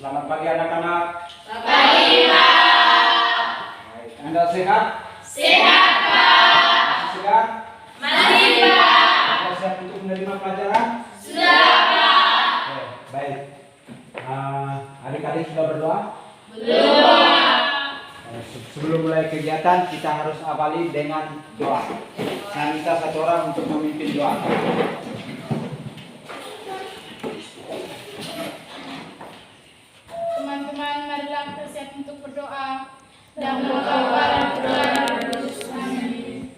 Selamat pagi anak-anak. Selamat pagi, Pak. Baik, Anda sehat? Sehat, Pak. Masih sehat? Masih, Pak. Sudah siap untuk menerima pelajaran? Sudah, Pak. Oke, baik. Adik-adik sudah berdoa? Belum. Sebelum mulai kegiatan kita harus awali dengan doa. Saya minta satu orang untuk memimpin doa. Teman-teman, marilah kita siap untuk berdoa dan berdoa Amin.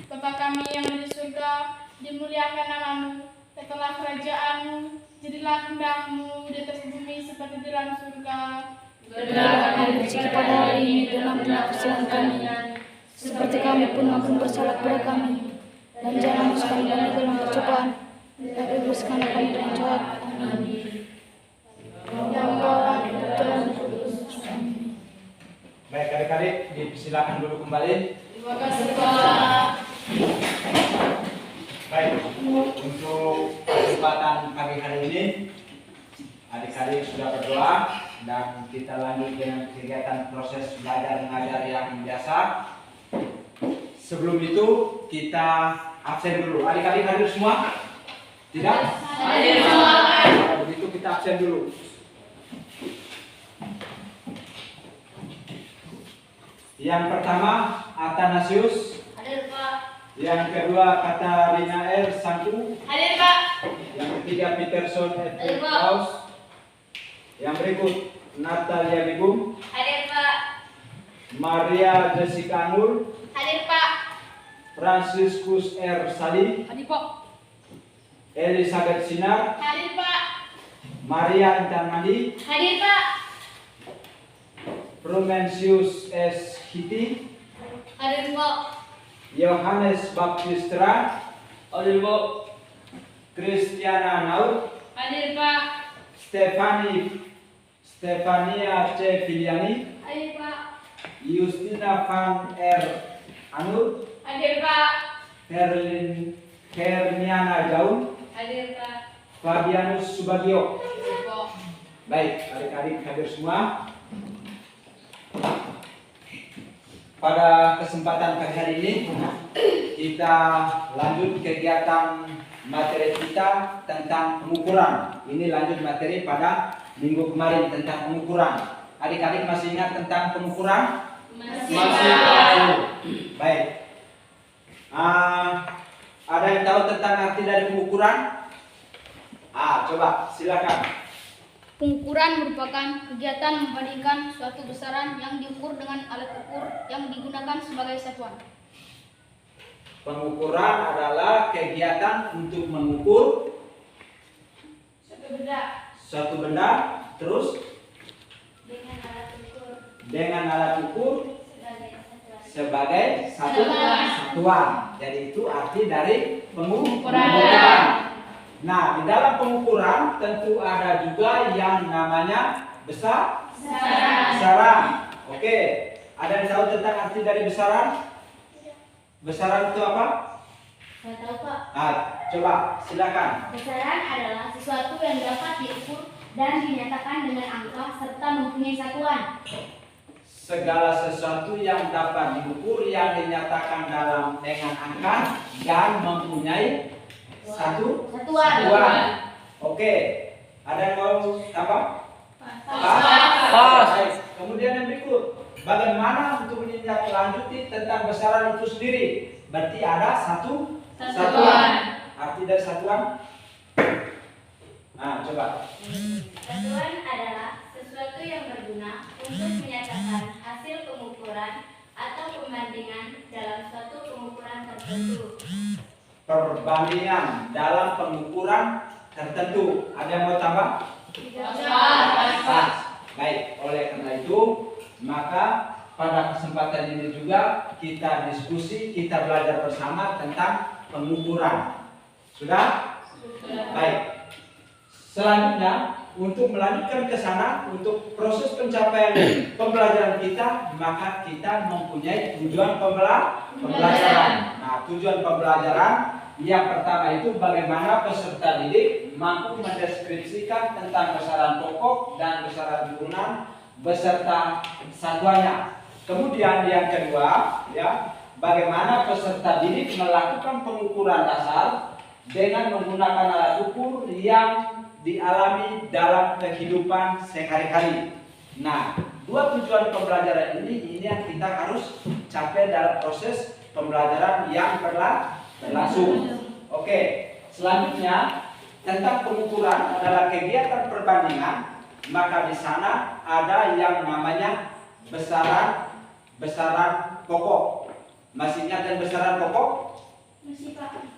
Bapa kami yang ada di surga, dimuliakan namamu, tetaplah kerajaanmu, jadilah kehendak-Mu di atas bumi seperti di dalam surga. Berikanlah kami rezeki pada hari ini dan ampunilah kesalahan kami, seperti kami pun ampun bersalah kepada kami. Dan jangan masukkan kami ke dalam percobaan, tapi bebaskanlah kami dari jahat. Amin. Baik adik-adik, dipersilakan dulu kembali. Terima kasih, Pak. Baik, untuk kesempatan pagi hari ini adik-adik sudah berdoa dan kita lanjut dengan kegiatan proses belajar mengajar yang biasa. Sebelum itu kita absen dulu. Adik-adik hadir semua? Tidak? Hadir semua, Pak. Kalau begitu kita absen dulu. Yang pertama Athanasius. Hadir, Pak. Yang kedua Katarina R. Sangku. Hadir, Pak. Yang ketiga Peterson F. Hadir, Pak. Klaus. Yang berikut Natalia Bibum, Hadir, Pak. Maria Jessica Nur, Hadir, Pak. Franciscus R. Salim, Hadir, Pak. Elizabeth Sinar, Hadir, Pak. Maria Intan Mandi, Hadir, Pak. Frumensius S. Hiti, Hadir, Pak. Yohanes Baptistra, Hadir, Pak. Christiana Naut, Hadir, Pak. Stefania C. Filiani, Hadir, Pak. Justina Van R. Anur, Hadir, Pak. Herniana Jaun, Hadir, Pak. Fabianus Subagio. Hadir, Pak. Baik, adik-adik hadir semua. Pada kesempatan pagi hari ini kita lanjut kegiatan materi kita tentang pengukuran. Ini lanjut materi pada minggu kemarin tentang pengukuran. Adik-adik masih ingat tentang pengukuran? Masih, Baik. Ada yang tahu tentang arti dari pengukuran? Coba silakan. Pengukuran merupakan kegiatan membandingkan suatu besaran yang diukur dengan alat ukur yang digunakan sebagai satuan. Pengukuran adalah kegiatan untuk mengukur suatu benda, terus dengan alat ukur sebagai satuan. Jadi itu arti dari pengukuran. Nah, di dalam pengukuran tentu ada juga yang namanya besaran. Oke, ada yang tahu tentang arti dari besaran? Besaran itu apa? Saya tahu, Pak. Coba silakan. Besaran adalah sesuatu yang dapat diukur dan dinyatakan dengan angka serta mempunyai satuan. Segala sesuatu yang dapat diukur yang dinyatakan dengan angka dan mempunyai satuan. Oke, ada yang mau apa? Pas. Kemudian yang berikut, bagaimana untuk menindaklanjuti tentang besaran itu sendiri? Berarti ada satuan. Arti dari satuan? Coba. Satuan adalah sesuatu yang berguna untuk menyatakan hasil pengukuran atau pembandingan dalam suatu pengukuran tertentu. Perbandingan dalam pengukuran tertentu. Ada yang mau tambah? Pas. Baik, oleh karena itu maka pada kesempatan ini juga kita diskusi, kita belajar bersama tentang pengukuran. Sudah? Baik. Selanjutnya untuk melanjutkan ke sana untuk proses pencapaian pembelajaran kita, maka kita mempunyai tujuan pembelajaran. Nah, tujuan pembelajaran Yang pertama itu bagaimana peserta didik mampu mendeskripsikan tentang besaran pokok dan besaran turunan beserta satuannya. Kemudian yang kedua, ya, bagaimana peserta didik melakukan pengukuran dasar dengan menggunakan alat ukur yang dialami dalam kehidupan sehari-hari. Nah, dua tujuan pembelajaran ini yang kita harus capai dalam proses pembelajaran yang berlangsung. Oke, selanjutnya tentang pengukuran adalah kegiatan perbandingan. Maka di sana ada yang namanya besaran pokok. Masih ingat yang besaran pokok? Masih Pak.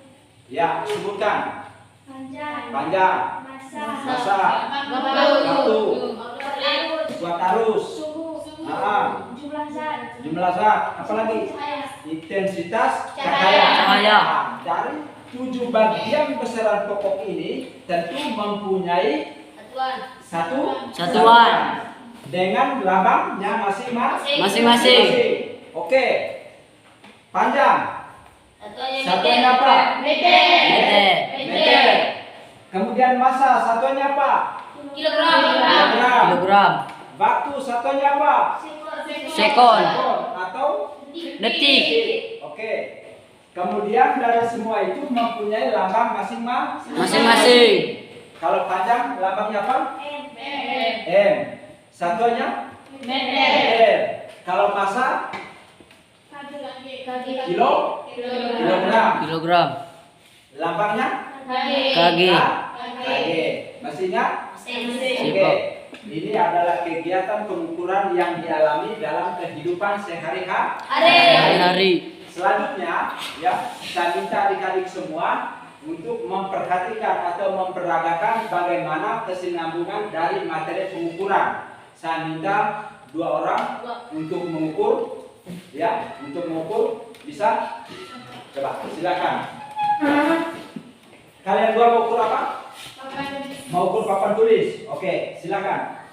Ya, sebutkan. Panjang. Masa, waktu, buat arus, jumlah zat, apalagi intensitas cahaya. Nah, dari 7 bagian besaran pokok ini tentu mempunyai satuan dengan lambangnya masing-masing. Oke, panjang. Satuannya apa? Meter. Kemudian massa satuannya apa? Kilogram. Waktu satuannya apa? Sekon. Atau Detik. Oke. Kemudian dari semua itu mempunyai lambang Masing-masing. Kalau panjang lambangnya apa? M. Satuannya? Meter. Kalau massa? Kilogram. Lambangnya? Kg. Masih ingat? Sip. Oke. Ini adalah kegiatan pengukuran yang dialami dalam kehidupan Hari-hari. Selanjutnya, ya, saya minta adik-adik semua untuk memperhatikan atau memperagakan bagaimana kesinambungan dari materi pengukuran. Saya minta 2 orang untuk mengukur, ya, bisa? Coba, silakan. Kalian 2 mau ukur apa? Mau ukur papan tulis. Oke, silakan.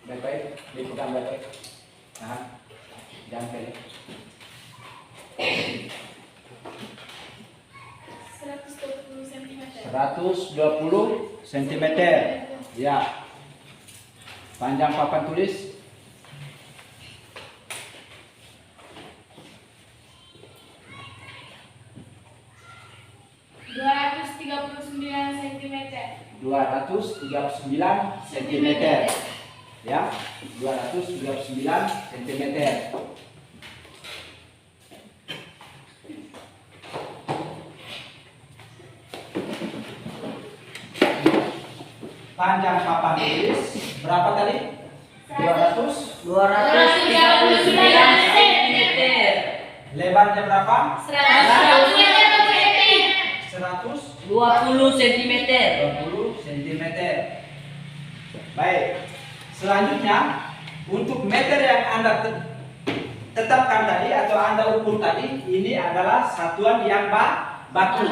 Baik-baik, dipegang baik-baik. Nah, jangan pegang. 120 cm. Ya. Panjang papan tulis 239 cm. Ya, 239 cm. Panjang papan tulis berapa tadi? 239 cm. Lebarnya berapa? 20 cm. 20 cm. Baik. Selanjutnya untuk meter yang Anda tetapkan tadi atau Anda ukur tadi, ini adalah satuan yang baku.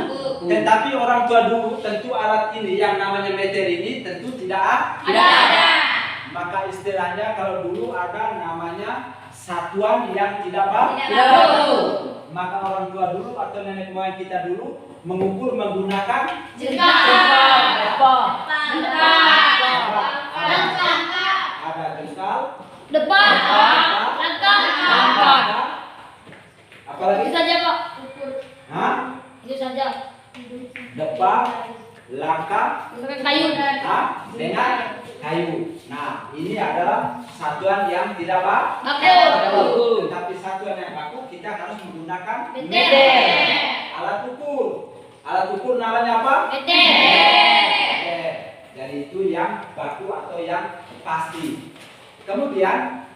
Tetapi orang tua dulu tentu alat ini yang namanya meter ini tentu tidak ada. Maka istilahnya kalau dulu ada namanya satuan yang tidak baku. Maka orang tua dulu atau nenek moyang kita dulu mengukur menggunakan ada jengkal, apalagi depan, langkah, dengan kayu. Nah, ini adalah satuan yang tidak baku. Tetapi satuan yang baku kita harus menggunakan alat ukur. Alat ukur namanya apa? Meter. Jadi itu yang baku atau yang pasti. Kemudian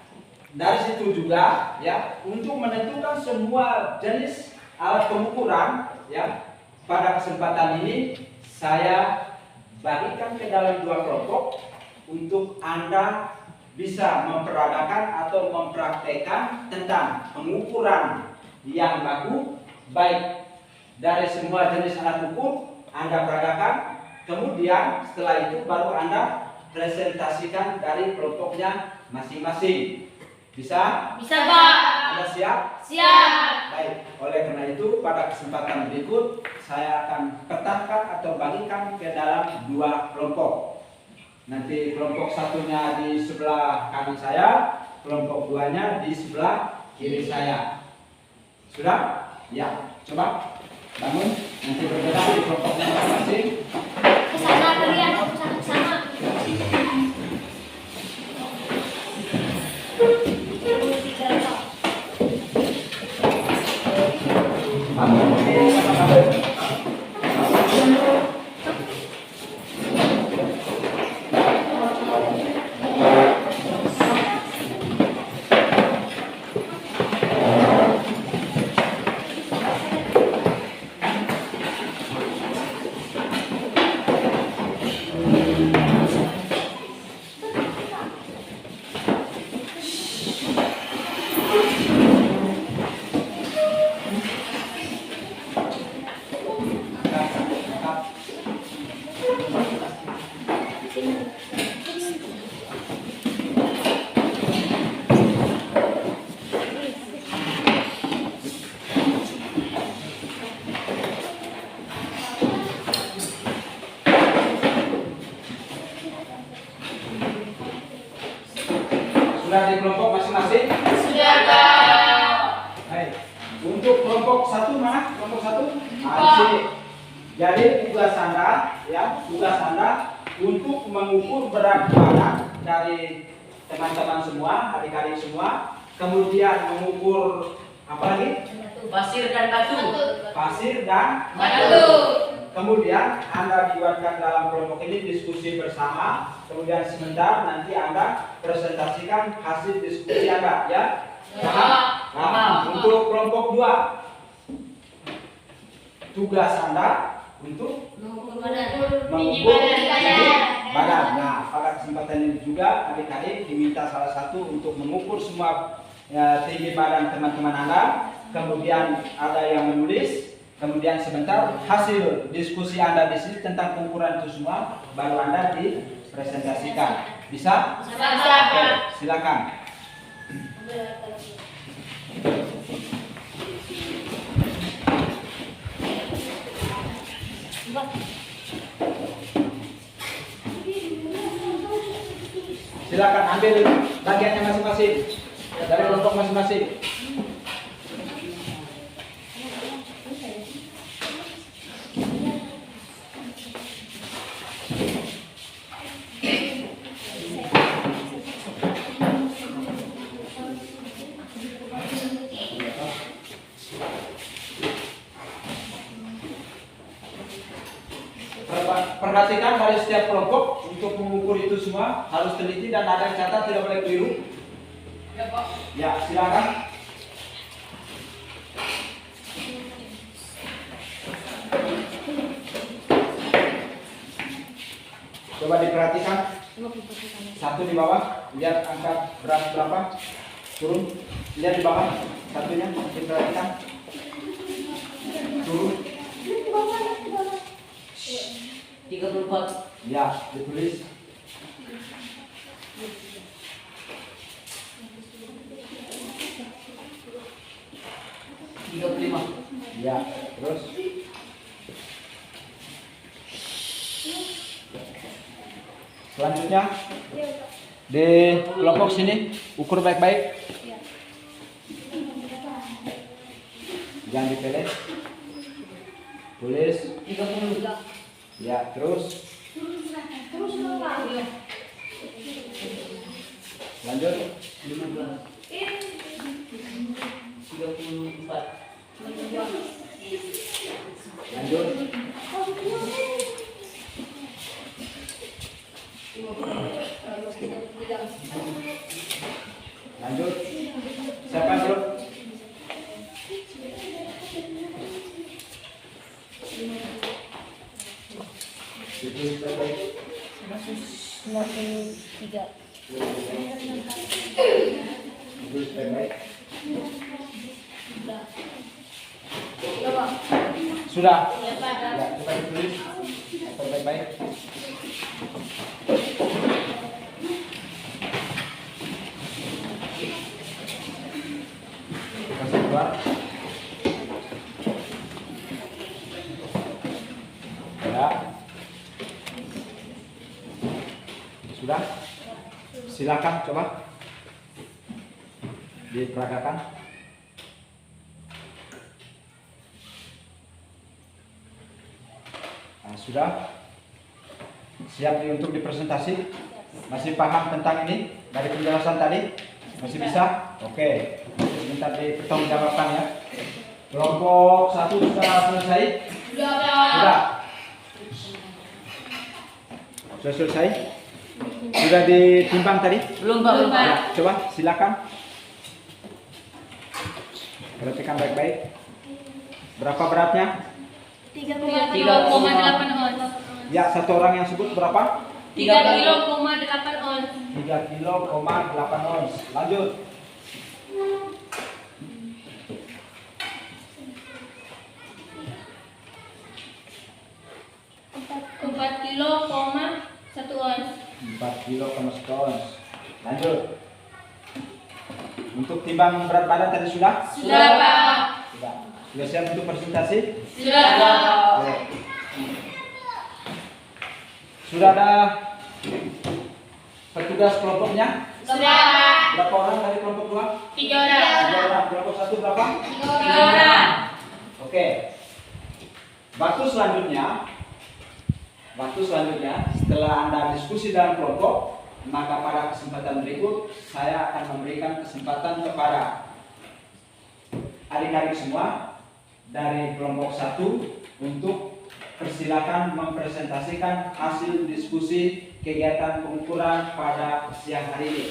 dari situ juga, ya, untuk menentukan semua jenis alat pengukuran, ya, pada kesempatan ini saya bagikan ke dalam 2 kelompok untuk Anda bisa memperagakan atau mempraktekkan tentang pengukuran yang baku, baik dari semua jenis alat ukur Anda peragakan, kemudian setelah itu baru Anda presentasikan dari kelompoknya masing-masing. Bisa? Bisa, Pak. Anda siap? Siap. Baik, oleh karena itu pada kesempatan berikut saya akan petakan atau bagikan ke dalam 2 kelompok. Nanti kelompok satunya di sebelah kanan saya, kelompok 2-nya di sebelah kiri saya. Sudah? Ya, coba bangun. Nanti berbeda di kelompoknya masing-masing. Ke sana kalian, aku ke sana. Sudah di kelompok masing-masing? Sudah, Pak. Baik. Untuk kelompok 1 mana? Kelompok 1? Di sini. Jadi tugas Anda, ya, tugas Anda untuk mengukur berat badan dari teman-teman semua, adik-adik semua, kemudian mengukur apa lagi? Pasir dan batu. Pasir dan Batu. Kemudian Anda buatkan dalam kelompok ini diskusi bersama. Kemudian sebentar nanti Anda presentasikan hasil diskusi Anda, ya. Nah, untuk kelompok 2, tugas Anda untuk mengukur tinggi badan. Nah, pada kesempatan ini juga adik-adik diminta salah satu untuk mengukur semua tinggi badan teman-teman Anda. Kemudian ada yang menulis. Kemudian sebentar hasil diskusi Anda di sini tentang pengukuran itu semua baru Anda dipresentasikan. Bisa? Bisa. Oke, silakan. Silakan ambil bagiannya masing-masing dari kelompok masing-masing. Perhatikan dari setiap kelompok untuk mengukur itu semua harus teliti dan ada yang catat, tidak boleh keliru. Ya, Pak. Ya, silakan. Coba diperhatikan. Satu di bawah, lihat angka berat berapa. Turun, lihat di bawah. Satunya diperhatikan. Turun. 34. Ya, ditulis. Ya, terus. Selanjutnya di kelompok sini ukur baik-baik. Jangan dipeleh. Tulis. 33. Ya, terus. Lanjut. 15. 34. Lanjut. Lanjut. Siapa dulu? Itu baik-baik. 93. Itu baik-baik. Sudah? Ya, coba ditulis. Atur baik-baik. Kasih keluar. Ya. Sudah? Silakan coba diperagakan. Nah, sudah siap untuk dipresentasi? Masih paham tentang ini dari penjelasan tadi? Masih bisa? Oke. Sebentar dipertanggungjawabkan ya. Kelompok 1 sudah selesai? Sudah. Sudah selesai? Sudah ditimbang tadi? Belum, Pak. Ya, coba silakan. Perhatikan baik-baik. Berapa beratnya? 3,8 ons. Ya, satu orang yang sebut berapa? 3,8 ons. 3,8 ons. Lanjut. Empat kilo, 1 ons. 4,1 ons. Lanjut. Untuk timbang berat badan tadi sudah? Sudah, Pak. Sudah. Sudah siap untuk presentasi? Sudah, Pak. Oke. Sudah ada petugas kelompoknya? Sudah, Pak. Berapa orang dari kelompok 2? 3 orang. 3 orang. Kelompok 1 berapa? 3 orang. Oke. Waktu selanjutnya setelah Anda diskusi dalam kelompok, maka pada kesempatan berikut saya akan memberikan kesempatan kepada adik-adik semua dari kelompok 1 untuk persilakan mempresentasikan hasil diskusi kegiatan pengukuran pada siang hari ini.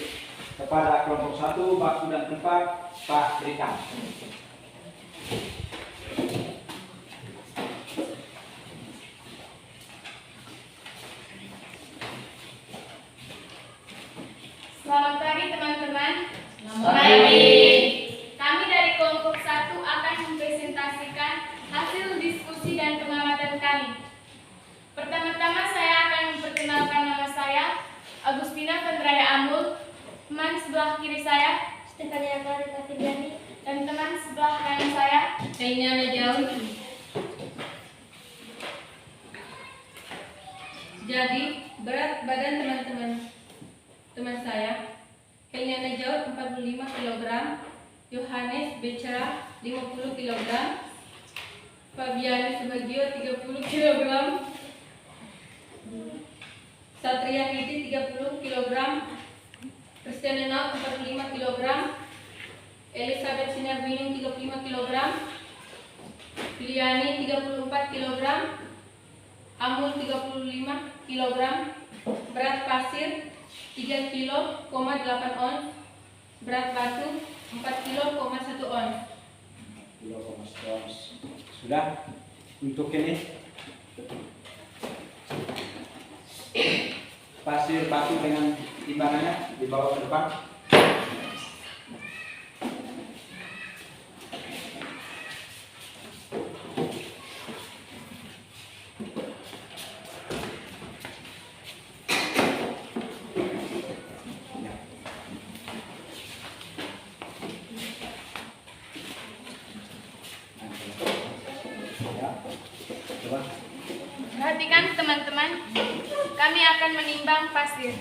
Kepada kelompok 1, waktu dan tempat Pak berikan. Selamat pagi teman-teman. Selamat pagi. Kami dari kelompok 1 akan mempresentasikan hasil diskusi dan pengamatan kami. Pertama-tama saya akan memperkenalkan nama saya, Agustina Vendraya Amul. Teman sebelah kiri saya, Stefania Clarita Fidyani. dan teman sebelah kanan saya, Kayaknya jauh. Jadi, berat badan teman saya, Kayaknya jauh 45 kg, Yohanes Becerra 50 kg, Fabiani Subagio 30 kg, Satria Hidi 30 kg, Christian Enal 45 kg, Elizabeth Sinarwining 35 kg, Filiani 34 kg, Amul 35 kg, berat pasir 3 kilo, 8 ons, berat batu 4 kilo, 1 ons. 3,1 ons. Sudah? Untuk ini pasir batu dengan timbangannya dibawa ke depan. perhatikan teman-teman, kami akan menimbang pasir.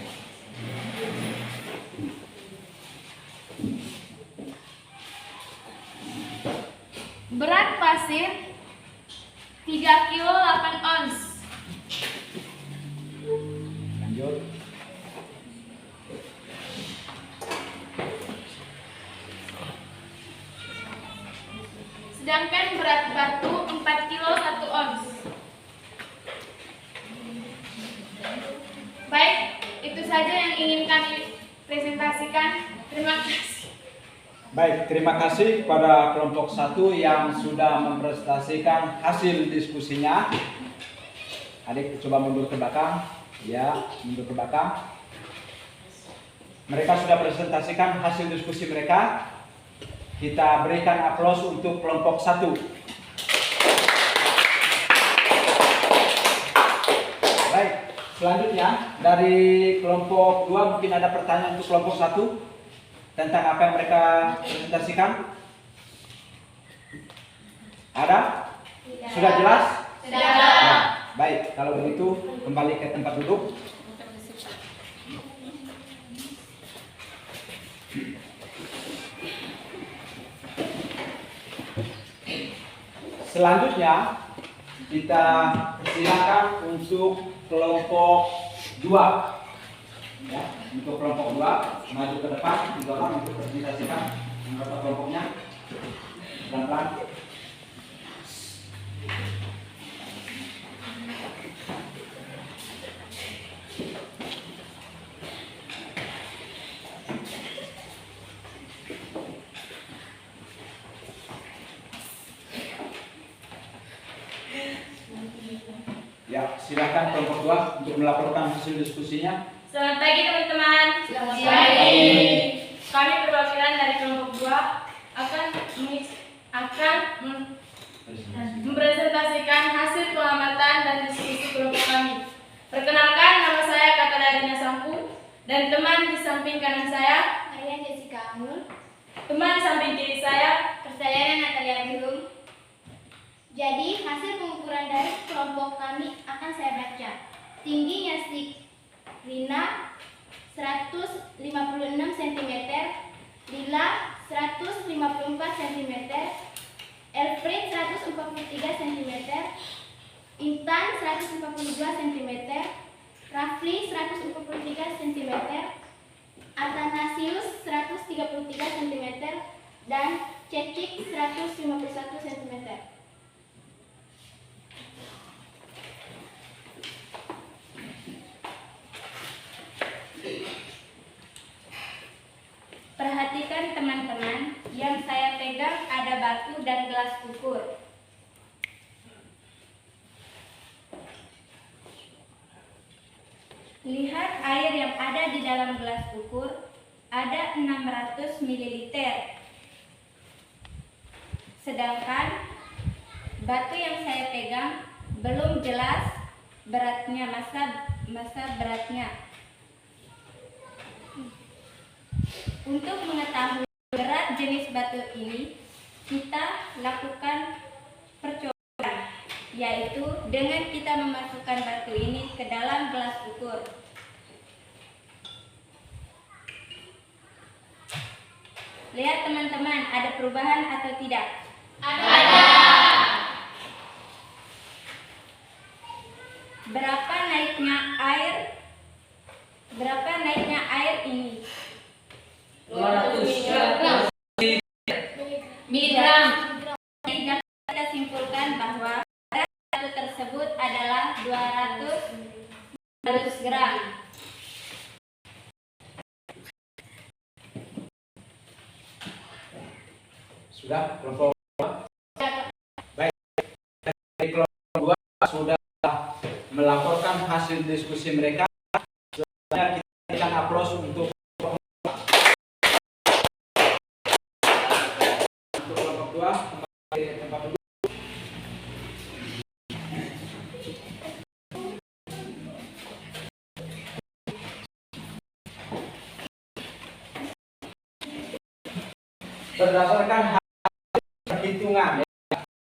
Berat pasir 3 kilo 8 ons. Lanjut. Sedangkan berat batu 4 kilo 1 ons. Baik, itu saja yang ingin kami presentasikan. Terima kasih. Baik, terima kasih kepada kelompok 1 yang sudah mempresentasikan hasil diskusinya. Adik coba mundur ke belakang. Ya, mundur ke belakang. Mereka sudah presentasikan hasil diskusi mereka. Kita berikan aplaus untuk kelompok 1. Selanjutnya dari kelompok 2 mungkin ada pertanyaan untuk kelompok 1 tentang apa yang mereka presentasikan. Ada? Sudah jelas? Sudah. Nah, baik, kalau begitu kembali ke tempat duduk. Selanjutnya kita silakan untuk kelompok 2. Ya, untuk kelompok 2 maju ke depan, 3 orang untuk presentasikan anggota kelompoknya. Pelan-pelan. Ya, silakan kelompok 2 untuk melaporkan hasil diskusinya. Selamat pagi teman-teman. Selamat pagi. Kami perwakilan dari kelompok 2 akan mempresentasikan hasil pengamatan dan diskusi kelompok kami. Perkenalkan, nama saya Katarina Sampu dan teman di samping kanan saya, Maria Jessica Amul. teman di samping kiri saya, Persayaan Natalia Bilum. Jadi, hasil pengukuran dari kelompok kami akan saya baca. Tingginya Rina 156 cm, Lila 154 cm, Elfrid 143 cm, Intan 142 cm, Rafli 143 cm, Athanasius 133 cm, dan Cecik 151 cm. Perhatikan teman-teman, yang saya pegang ada batu dan gelas ukur. Lihat air yang ada di dalam gelas ukur, ada 600 ml. Sedangkan batu yang saya pegang belum jelas beratnya, masa beratnya. Untuk mengetahui berat jenis batu ini, kita lakukan percobaan, yaitu dengan kita memasukkan batu ini ke dalam gelas ukur. Lihat teman-teman, ada perubahan atau tidak? Ada. Berapa naiknya air ini? 200 miligram. Jadi dapat kita simpulkan bahwa berat batu tersebut adalah 200 gram. Sudah kelompok 2? Baik, dari kelompok 2 sudah melaporkan hasil diskusi mereka. Selanjutnya kita akan aplaus untuk kelompok 2 kembali ke tempat duduk. Berdasarkan perhitungan,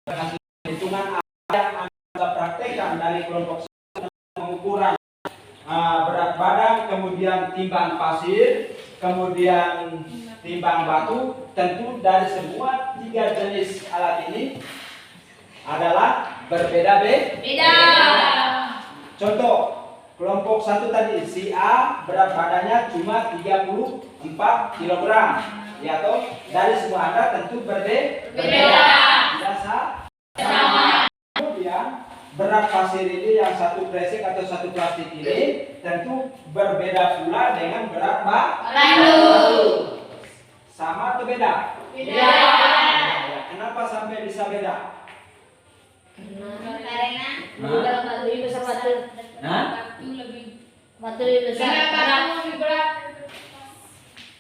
hasil perhitungan yang Anda praktekkan dari kelompok 1 pengukuran berat badan, kemudian timbang pasir, kemudian timbang batu, tentu dari semua 3 jenis alat ini adalah berbeda-beda. Contoh, kelompok 1 tadi, si A berat badannya cuma 34 kg. Ya toh, dari semua Anda tentu berbeda. Tidak sama. Kemudian berat pasir ini yang satu kresek atau satu plastik ini tentu berbeda pula dengan berat batu. Sama atau beda? Beda. Kenapa sampai bisa beda? Karena batu lebih besar batu. Batu lebih besar. Karena lebih berat.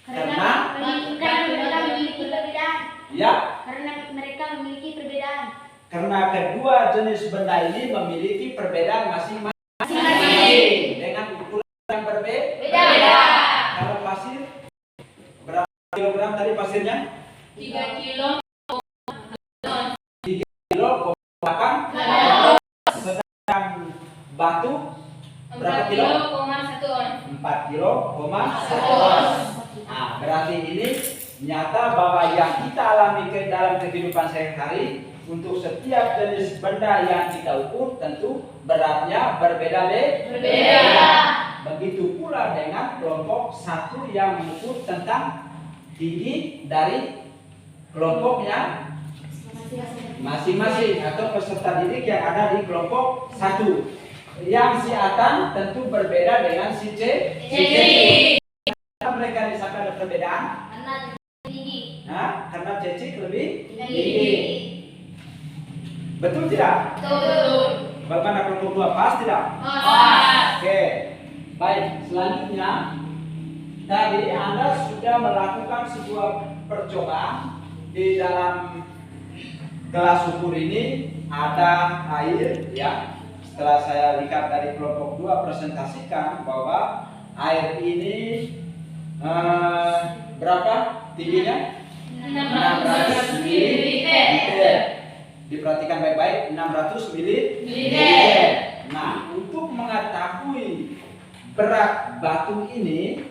Karena mereka memiliki perbedaan. ya, Karena mereka memiliki perbedaan. karena kedua jenis benda ini memiliki perbedaan masing-masing. yang berbeda. Kalau pasir berapa kilogram tadi pasirnya? 3 kilo. 3 kilo 8. Sedangkan batu berapa 4 kilo? kilo, 1 on. 4 kilo, 1 on. Nah, berarti ini nyata bahwa yang kita alami ke dalam kehidupan sehari-hari untuk setiap jenis benda yang kita ukur tentu beratnya berbeda. Begitu pula dengan kelompok satu yang mengukur tentang tinggi dari kelompoknya masing-masing atau peserta didik yang ada di kelompok satu. Yang si Atan tentu berbeda dengan si Ceci. Mereka disangka ada perbedaan? Nah, karena Ceci lebih tinggi. Betul tidak? Bagaimana kelompok 2? Pas tidak? Oke. Baik, selanjutnya tadi Anda sudah melakukan sebuah percobaan di dalam gelas ukur ini ada air ya. Setelah saya lihat dari kelompok 2 presentasikan bahwa air ini berapa tingginya? 600 ml. Diperhatikan baik-baik, 600 ml. Nah, untuk mengetahui berat batu ini,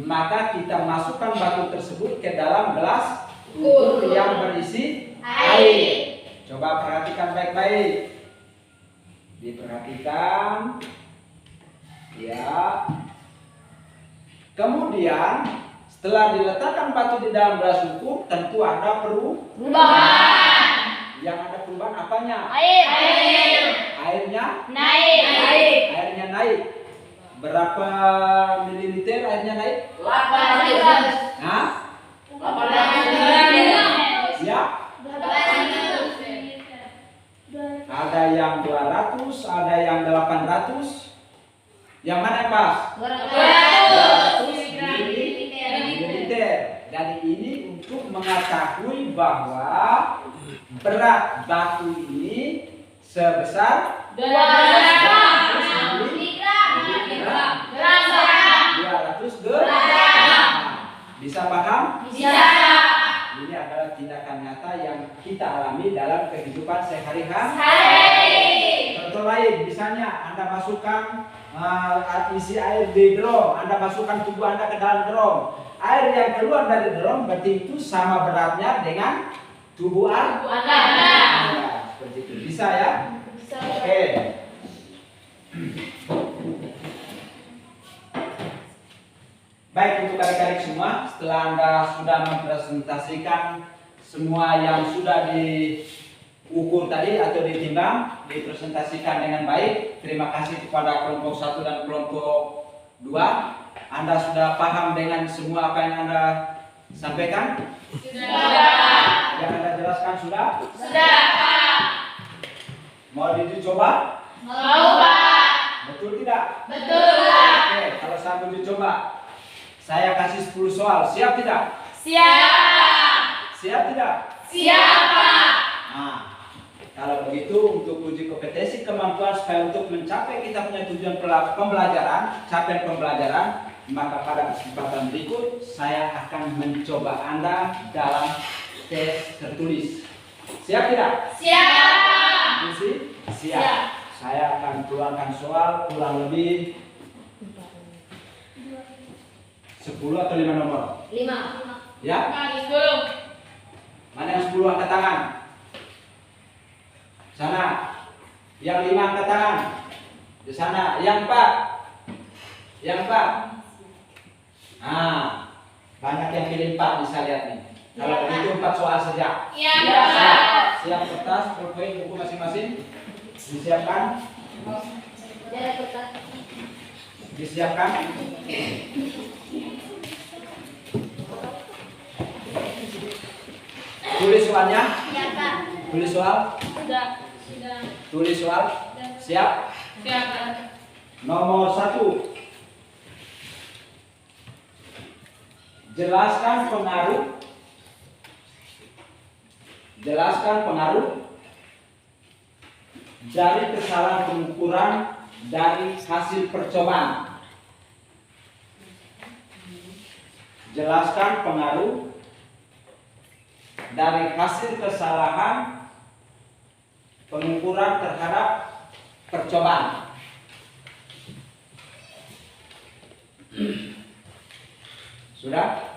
maka kita masukkan batu tersebut ke dalam gelas ukur yang berisi air. Coba perhatikan baik-baik. Diperhatikan. Ya. Kemudian setelah diletakkan batu di dalam gelas ukur, tentu ada perubahan. Yang ada perubahan apanya? Airnya naik. Berapa mililiter airnya naik? 800. Hah? 800. Ya? Ada yang 200, ada yang 800. Yang mana yang pas? 200 mililiter. Dan ini untuk mengetahui bahwa berat batu ini sebesar 200 gram. Bisa paham? Bisa. Ini adalah tindakan nyata yang kita alami dalam kehidupan sehari-hari. Contoh lain, misalnya Anda masukkan isi air di drum, Anda masukkan tubuh Anda ke dalam drum. Air yang keluar dari drum berarti itu sama beratnya dengan tubuh Anda. Ya, seperti itu. Bisa ya? Bisa. Oke. Baik, untuk adik-adik semua, setelah Anda sudah mempresentasikan semua yang sudah diukur tadi atau ditimbang, dipresentasikan dengan baik. Terima kasih kepada kelompok 1 dan kelompok 2. Anda sudah paham dengan semua apa yang Anda sampaikan? Sudah. Yang Anda jelaskan sudah? Sudah, Pak. Mau dicoba? Mau, Pak. Betul tidak? Betul, Pak. Oke, kalau sambil dicoba, saya kasih 10 soal. Siap tidak? Siap. Siap tidak? Siap, Pak. Nah, kalau begitu untuk uji kompetensi kemampuan supaya untuk mencapai kita punya tujuan pembelajaran, capaian pembelajaran, maka pada kesempatan berikut saya akan mencoba Anda dalam tes tertulis. Siap tidak? Siap. Isi? Siap. Saya akan keluarkan soal kurang lebih 10 atau 5 nomor. 5. Ya? Masuk. Mana yang 10 angkat tangan? Sana. Yang 5 angkat tangan. Di sana. Yang 4. Yang 4. Nah, banyak yang pilih 4 bisa lihat nih. Kalau begitu 4 soal saja. Iya, Siap, Pak. siap kertas, pulpen, buku masing-masing. Disiapkan. Disiapkan. Tulis soalnya. Tulis soal. Sudah. Tulis soal. Siap. Siap, Pak. Nomor 1. Jelaskan pengaruh dari kesalahan pengukuran dari hasil percobaan. Jelaskan pengaruh dari hasil kesalahan pengukuran terhadap percobaan. Sudah?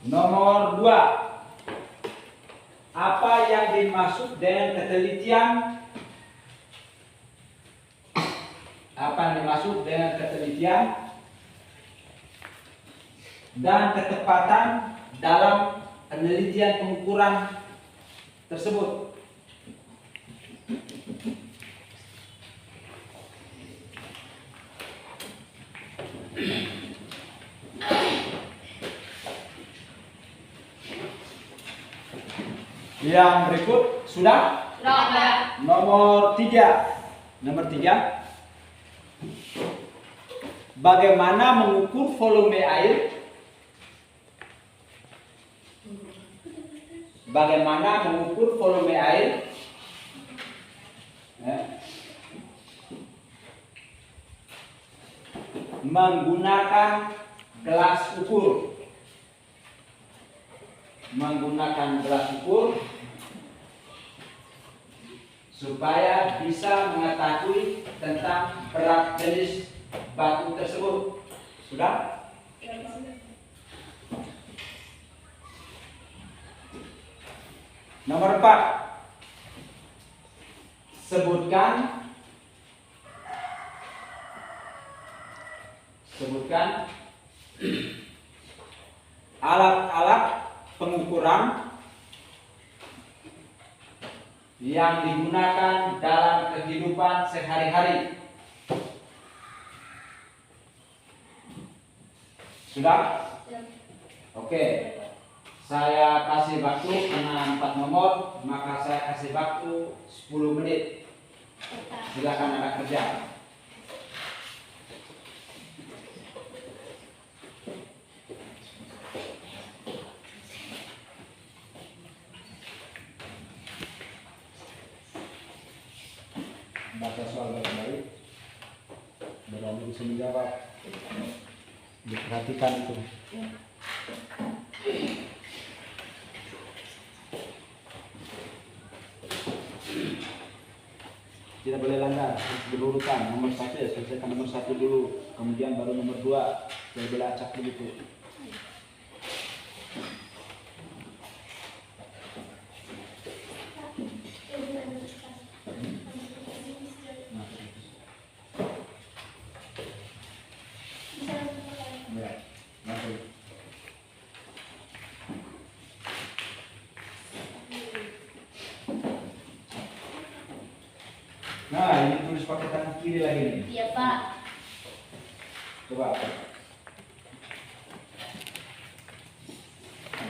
Nomor 2. Apa yang dimaksud dengan ketelitian? Apa yang dimaksud dengan ketelitian dan ketepatan dalam penelitian pengukuran tersebut? Yang berikut sudah? Nomor 3. Bagaimana mengukur volume air? Bagaimana mengukur volume air? Menggunakan gelas ukur. Menggunakan gelas ukur supaya bisa mengetahui tentang berat jenis batu tersebut. Sudah? Nomor 4. Sebutkan alat-alat pengukuran yang digunakan dalam kehidupan sehari-hari. Sudah? Oke. Saya kasih waktu karena 4 nomor, maka saya kasih waktu 10 menit. Silakan Anda kerja. Baca soal baik-baik, berani bisa menjawab. Diperhatikan itu. Tidak boleh langgar, harus berurutan. Nomor 1 ya, selesaikan nomor 1 dulu, kemudian baru nomor 2. Tidak boleh acak begitu. Nah, ini tulis pakai tangan kiri lagi nih. Iya, Pak. Coba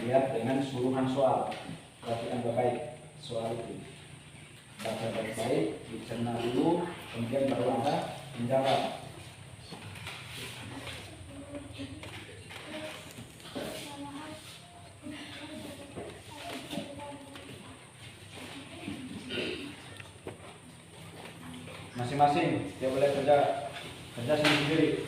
lihat dengan suruhan soal. Perhatikan baik-baik soal itu. Baca baik-baik, dicerna dulu, kemudian baru Anda menjawab. Masing-masing dia boleh kerja sendiri.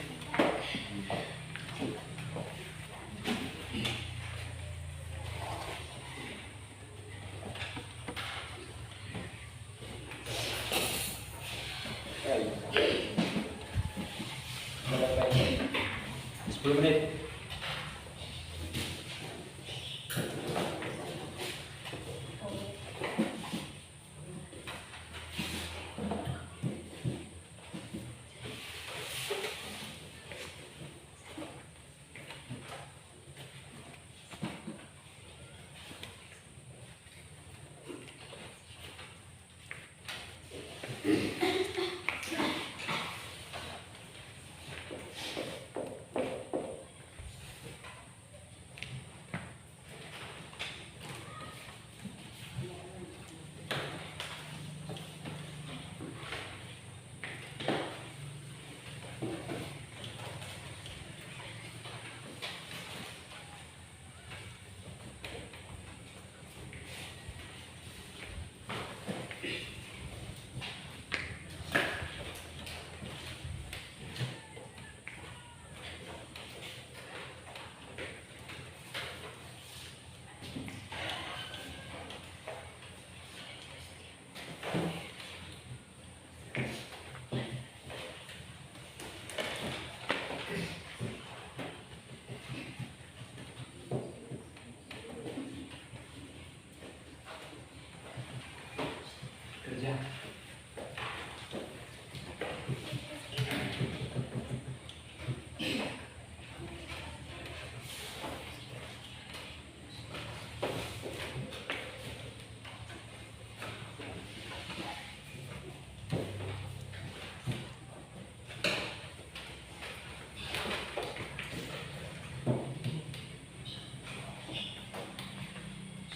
Baik. 10 menit.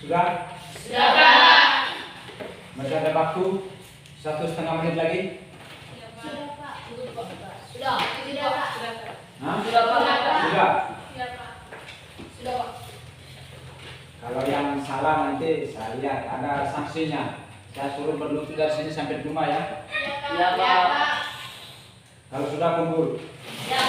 Sudah? Sudah, Pak. Masih ada waktu 1,5 menit lagi? Sudah, Pak. Sudah. Sudah, Pak. Hah? Sudah, Pak. Sudah? Sudah, Pak. Sudah, Pak. Kalau yang salah nanti saya lihat ada sanksinya. Saya suruh berlutut dari sini sampai di rumah ya. Ya, Pak. Kalau sudah kumpul. Ya.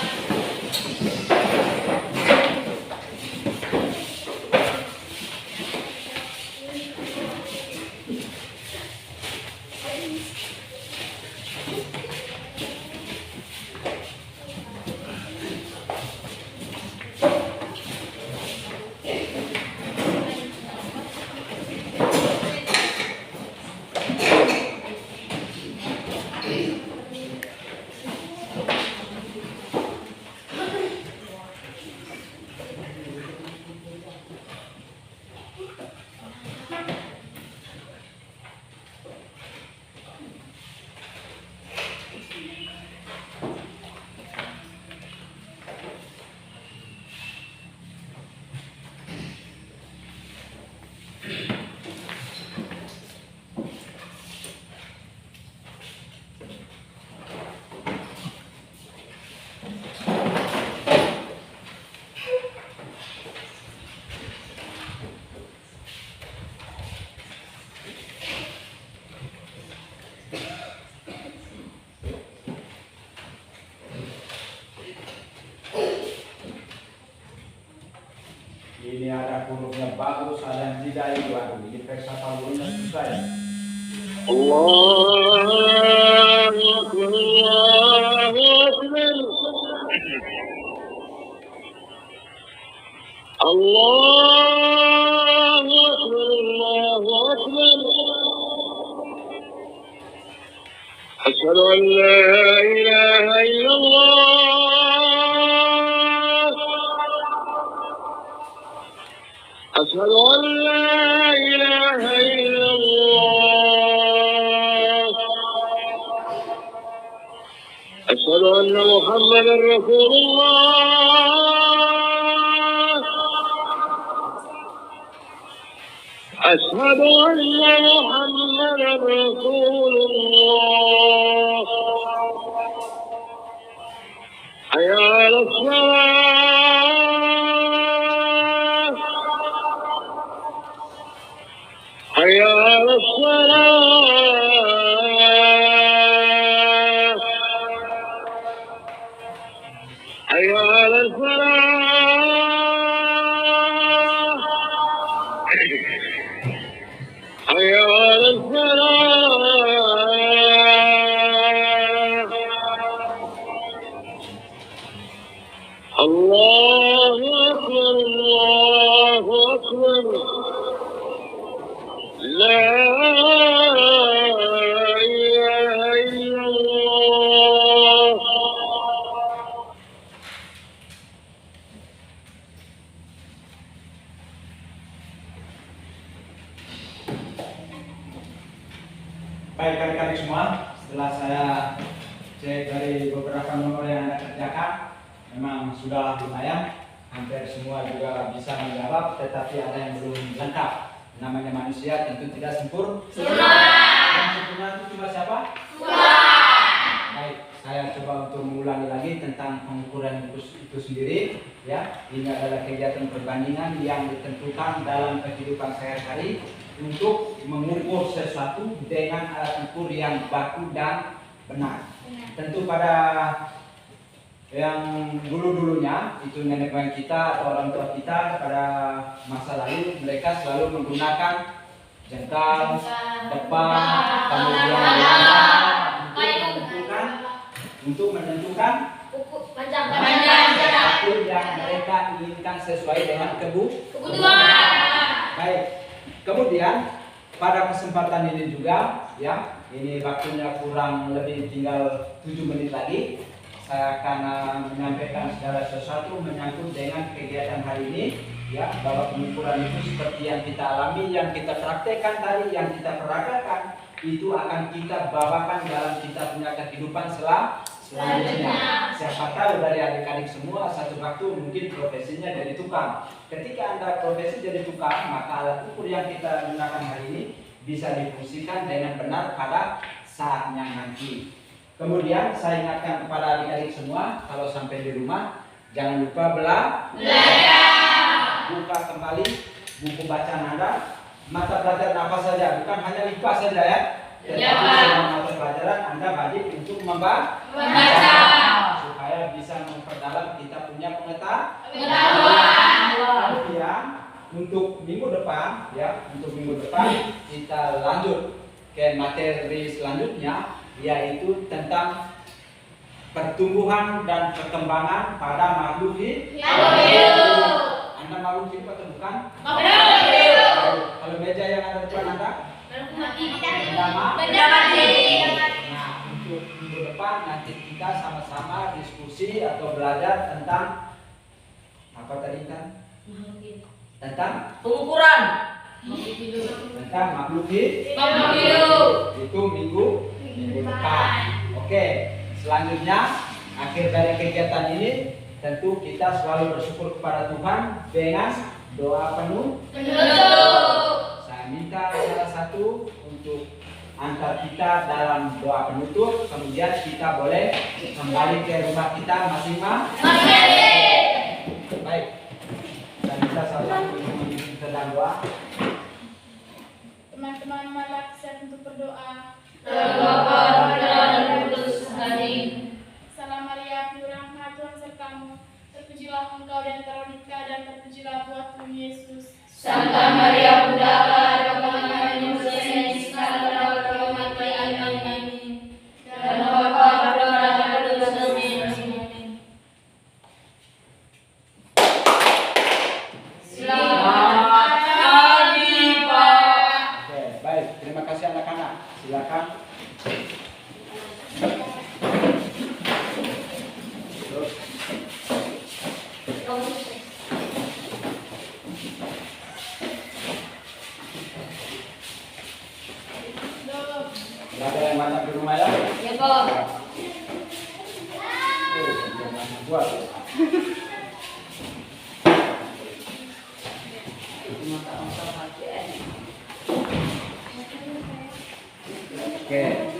Ini ada hurufnya bagus, ada yang tidak itu. Aduh, ini periksa tahunnya susah ya. الله أكبر الله أكبر الله أكبر الله أكبر أشهد أن لا إله إلا الله أشهد أن لا إله إلا الله أشهد أن محمدا رسول الله أشهد أن محمدا رسول الله حي على الصلاة حي على الصلاة حي على الفلاح حي على الفلاح الله أكبر الله أكبر لا إله إلا الله Baik adik-adik semua, setelah saya cek dari beberapa nomor yang Anda kerjakan, memang sudah lumayan, hampir semua juga bisa menjawab, tetapi ada yang belum lengkap. Namanya manusia tentu tidak sempurna. Yang sempurna itu cuma siapa? Baik, saya coba untuk mengulangi lagi tentang pengukuran itu sendiri. Ya, ini adalah kegiatan perbandingan yang ditentukan dalam kehidupan sehari-hari untuk mengukur sesuatu dengan alat ukur yang baku dan benar. Tentu pada yang dulu-dulunya itu nenek moyang kita atau orang tua kita pada masa lalu mereka selalu menggunakan jengkal, depan, kemudian untuk menentukan apapun yang mereka inginkan sesuai dengan kebutuhan. Baik. Kemudian pada kesempatan ini juga ya, ini waktunya kurang lebih tinggal 7 menit lagi. Saya akan menyampaikan segala sesuatu menyangkut dengan kegiatan hari ini ya, bahwa pengukuran itu seperti yang kita alami, yang kita praktekkan tadi, yang kita peragakan itu akan kita bawakan dalam kita punya kehidupan selanjutnya. Siapa tahu dari adik-adik semua satu waktu mungkin profesinya jadi tukang. Ketika Anda profesi jadi tukang, maka alat ukur yang kita gunakan hari ini bisa difungsikan dengan benar pada saatnya nanti. Kemudian saya ingatkan kepada adik-adik semua, kalau sampai di rumah jangan lupa belajar. Buka kembali buku bacaan Anda. Mata pelajaran apa saja, bukan hanya IPA saja ya. Tetapi semua mata pelajaran Anda wajib untuk membaca supaya bisa memperdalam kita punya pengetahuan. Kemudian untuk minggu depan ya, kita lanjut ke materi selanjutnya, yaitu tentang pertumbuhan dan perkembangan pada makhluk hidup. Anda makhluk hidup atau bukan? Kalau meja yang ada di depan Anda? Benda mati. Nah, untuk minggu depan nanti kita sama-sama diskusi atau belajar tentang apa tadi kan? Tentang Pengukuran. tentang makhluk hidup. Itu minggu depan. Oke, selanjutnya akhir dari kegiatan ini tentu kita selalu bersyukur kepada Tuhan dengan doa penuh. Saya minta salah satu untuk antar kita dalam doa penutup, kemudian kita boleh kembali ke rumah kita masing-masing. Baik, dan kita salah satu sedang doa. Teman-teman, marilah siap untuk berdoa. Salam Maria, penuh rahmat, Tuhan sertamu. Terpujilah engkau di antara wanita dan terpujilah buah Tuhan Yesus. Santa Maria Bunda Allah, doakanlah kami sekarang dan pada waktu mati. Amin. Dan Bapa berdoa dan Kudus. Amin. Selamat pagi, Pak. Oke, baik, terima kasih anak-anak. Silakan. Belajar yang banyak di rumah ya. Ya, Pak. Buat. Oke.